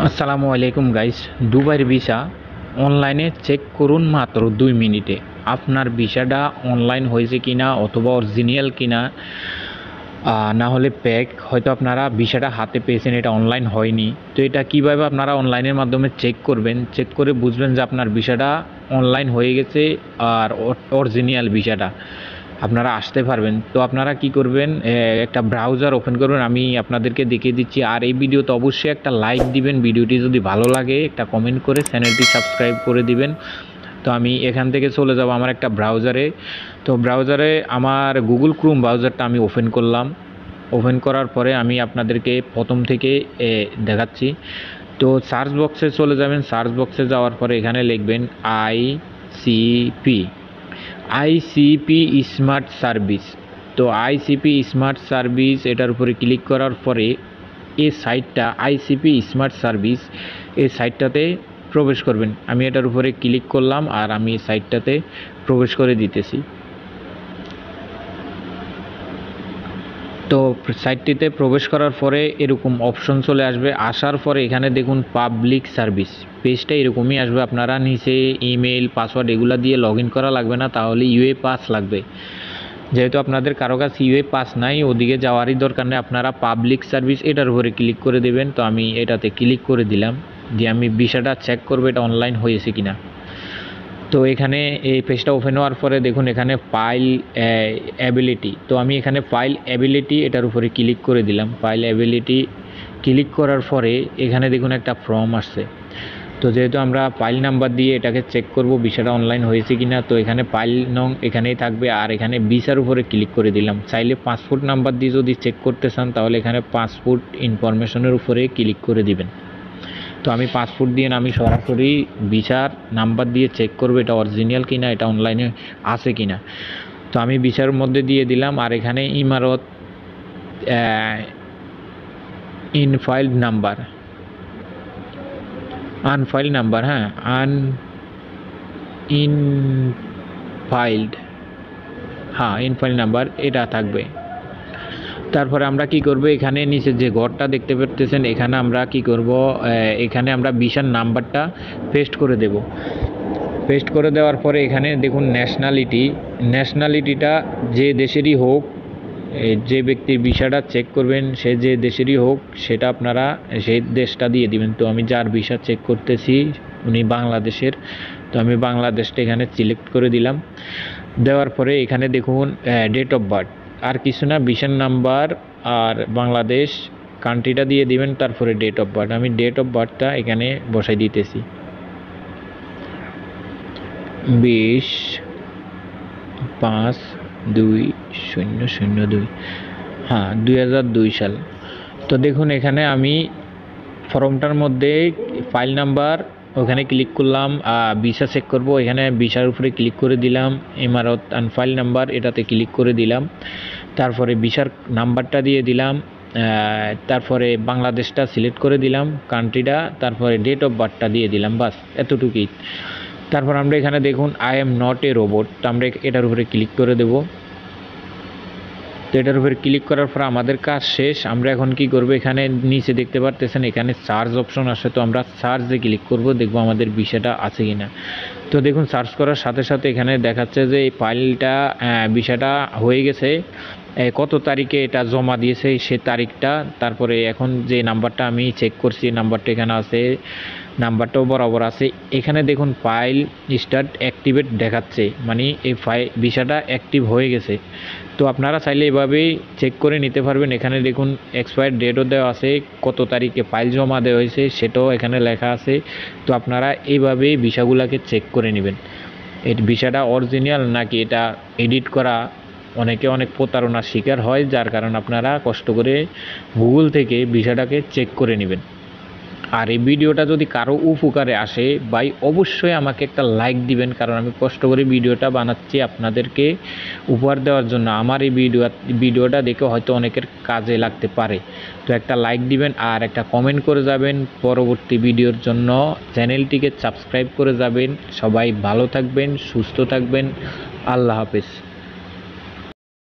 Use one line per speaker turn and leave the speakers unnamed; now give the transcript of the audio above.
আসসালামু আলাইকুম গাইস। দুবাইয়ের ভিসা অনলাইনে চেক করুন মাত্র 2 মিনিটে। আপনার ভিসাটা অনলাইন হয়েছে কিনা অথবা অরিজিনাল কিনা, না হলে ফেক, হয়তো আপনারা ভিসাটা হাতে পেয়েছেন, এটা অনলাইন হয়নি। তো এটা কিভাবে আপনারা অনলাইনের মাধ্যমে চেক করবেন, চেক করে বুঝবেন যে আপনার ভিসাটা অনলাইন হয়ে গেছে আর অরিজিনাল ভিসাটা আপনারা আসতে পারবেন। তো আপনারা কি করবেন, একটা ব্রাউজার ওপেন করবেন, আমি আপনাদেরকে দেখিয়ে দিচ্ছি। আর এই ভিডিওতে অবশ্যই একটা লাইক দিবেন, ভিডিওটি যদি ভালো লাগে একটা কমেন্ট করে চ্যানেলটি সাবস্ক্রাইব করে দিবেন। তো আমি এখান থেকে চলে যাব আমার একটা ব্রাউজারে। তো ব্রাউজারে আমার গুগল ক্রোম ব্রাউজারটা আমি ওপেন করলাম। ওপেন করার পরে আমি আপনাদেরকে প্রথম থেকে দেখাচ্ছি। তো সার্চ বক্সে চলে যাবেন। সার্চ বক্সে যাওয়ার পরে এখানে লিখবেন আইসিপি স্মার্ট সার্ভিস। তো আইসিপি স্মার্ট সার্ভিস এটার উপরে ক্লিক করার পরে এই সাইটটা আইসিপি স্মার্ট সার্ভিস, এই সাইটটাতে প্রবেশ করবেন। আমি এটার উপরে ক্লিক করলাম আর আমি সাইটটাতে প্রবেশ করে দিতেছি। তো সাইটটিতে প্রবেশ করার পরে এরকম অপশন চলে আসবে। আসার পরে এখানে দেখুন পাবলিক সার্ভিস, পেজটা এরকমই আসবে। আপনারা নিচে ইমেল পাসওয়ার্ড এগুলো দিয়ে লগ ইন করা লাগবে না, তাহলে ইউএ পাস লাগবে। যেহেতু আপনাদের কারো কাছে ইউএ পাস নাই, ওদিকে যাওয়ারই দরকার নেই, আপনারা পাবলিক সার্ভিস এটার উপরে ক্লিক করে দেবেন। তো আমি এটাতে ক্লিক করে দিলাম, দিয়ে আমি ভিসাটা চেক করবো এটা অনলাইন হয়েছে কিনা। তো এখানে এই পেজটা ওপেন হওয়ার পরে দেখুন এখানে ফাইল অ্যাবিলিটি। তো আমি এখানে ফাইল অ্যাবিলিটি এটার উপরে ক্লিক করে দিলাম। ফাইল অ্যাবিলিটি ক্লিক করার পরে এখানে দেখুন একটা ফর্ম আসছে। তো যেহেতু আমরা ফাইল নাম্বার দিয়ে এটাকে চেক করব ভিসাটা অনলাইন হয়েছে কিনা, তো এখানে ফাইল নং এখানেই থাকবে। আর এখানে ভিসার উপরে ক্লিক করে দিলাম। চাইলে পাসপোর্ট নাম্বার দিয়ে যদি চেক করতে চান তাহলে এখানে পাসপোর্ট ইনফরমেশনের উপরে ক্লিক করে দিবেন। তো আমি পাসপোর্ট দিয়ে আমি সরাসরি ভিসার নাম্বার দিয়ে চেক করবো এটা অরিজিনাল কিনা, এটা অনলাইনে আছে কিনা। তো আমি ভিসার মধ্যে দিয়ে দিলাম। আর এখানে ইমারত ইনফাইল্ড নাম্বার, আনফাইল্ড নাম্বার, হ্যাঁ ইনফাইল্ড নাম্বার এটা থাকবে। তারপরে আমরা কি করব, এখানে নিচে যে ঘরটা দেখতে পাচ্ছেন এখানে আমরা কি করব, এখানে আমরা ভিসার নাম্বারটা পেস্ট করে দেব। পেস্ট করে দেওয়ার পরে এখানে দেখুন ন্যাশনালিটিটা যে দেশেরই হোক, যে ব্যক্তির ভিসাটা চেক করবেন সে যে দেশেরই হোক সেটা আপনারা সেই দেশটা দিয়ে দিবেন। তো আমি যার ভিসা চেক করতেছি উনি বাংলাদেশের, তো আমি বাংলাদেশটা এখানে সিলেক্ট করে দিলাম। দেওয়ার পরে এখানে দেখুন ডেট অফ বার্থ, আর কিছু না, ভিসার নাম্বার আর বাংলাদেশ কান্ট্রিটা দিয়ে দিবেন। তারপরে ডেট অফ বার্থ, আমি ডেট অফ বার্থটা এখানে বসাই দিতেছি 20/5/2002, হ্যাঁ 2002 সাল। তো দেখুন এখানে আমি ফর্মটার মধ্যে ফাইল নাম্বার ওখানে ক্লিক করলাম, ভিসা চেক করব, এখানে ভিসার উপরে ক্লিক করে দিলাম। ইমারত ফাইল নাম্বার এটাতে ক্লিক করে দিলাম। তারপরে ভিসার নাম্বারটা দিয়ে দিলাম। তারপরে বাংলাদেশটা সিলেক্ট করে দিলাম, কান্ট্রিটা, তারপরে ডেট অফ বার্থটা দিয়ে দিলাম, বাস এতটুকুই। তারপর আমরা এখানে দেখুন I am not a robot, তো আমরা এটার উপরে ক্লিক করে দেব। তো এটার উপরে ক্লিক করার পর আমাদের কাজ শেষ। আমরা এখন কি করব, এখানে নিচে দেখতে পারতেছেন এখানে সার্চ অপশন আসে, তো আমরা সার্চে ক্লিক করব, দেখব আমাদের ভিসাটা আছে কিনা। তো দেখুন সার্চ করার সাথে সাথে এখানে দেখাচ্ছে যে এই ফাইলটা ভিসাটা হয়ে গেছে, কত তারিখে এটা জমা দিয়েছে সে তারিখটা। তারপরে এখন যে নাম্বারটা আমি চেক করছি নাম্বারটা এখানে আছে, নাম্বারটাও বরাবর আছে। এখানে দেখুন ফাইল স্টার্ট অ্যাক্টিভেট দেখাচ্ছে, মানে এই ভিসাটা অ্যাক্টিভ হয়ে গেছে। তো আপনারা চাইলে এভাবেই চেক করে নিতে পারবেন। এখানে দেখুন এক্সপায়ার ডেটও দেওয়া আছে, কত তারিখে ফাইল জমা দেওয়া হয়েছে সেটাও এখানে লেখা আছে। তো আপনারা এইভাবেই ভিসাগুলোকে চেক করে নেবেন এই ভিসাটা অরিজিনাল নাকি এটা এডিট করা। অনেকে অনেক প্রতারণার শিকার হয়, যার কারণে আপনারা কষ্ট করে গুগল থেকে ভিসাটাকে চেক করে নেবেন। আর এই ভিডিওটা যদি কারো উপকারে আসে ভাই অবশ্যই আমাকে একটা লাইক দিবেন, কারণ আমি কষ্ট করে ভিডিওটা বানাচ্ছি আপনাদেরকে উপহার দেওয়ার জন্য। আমার এই ভিডিওটা দেখে হয়তো অনেকের কাজে লাগতে পারে। তো একটা লাইক দিবেন আর একটা কমেন্ট করে যাবেন। পরবর্তী ভিডিওর জন্য চ্যানেলটিকে সাবস্ক্রাইব করে যাবেন। সবাই ভালো থাকবেন, সুস্থ থাকবেন, আল্লাহ হাফেজ।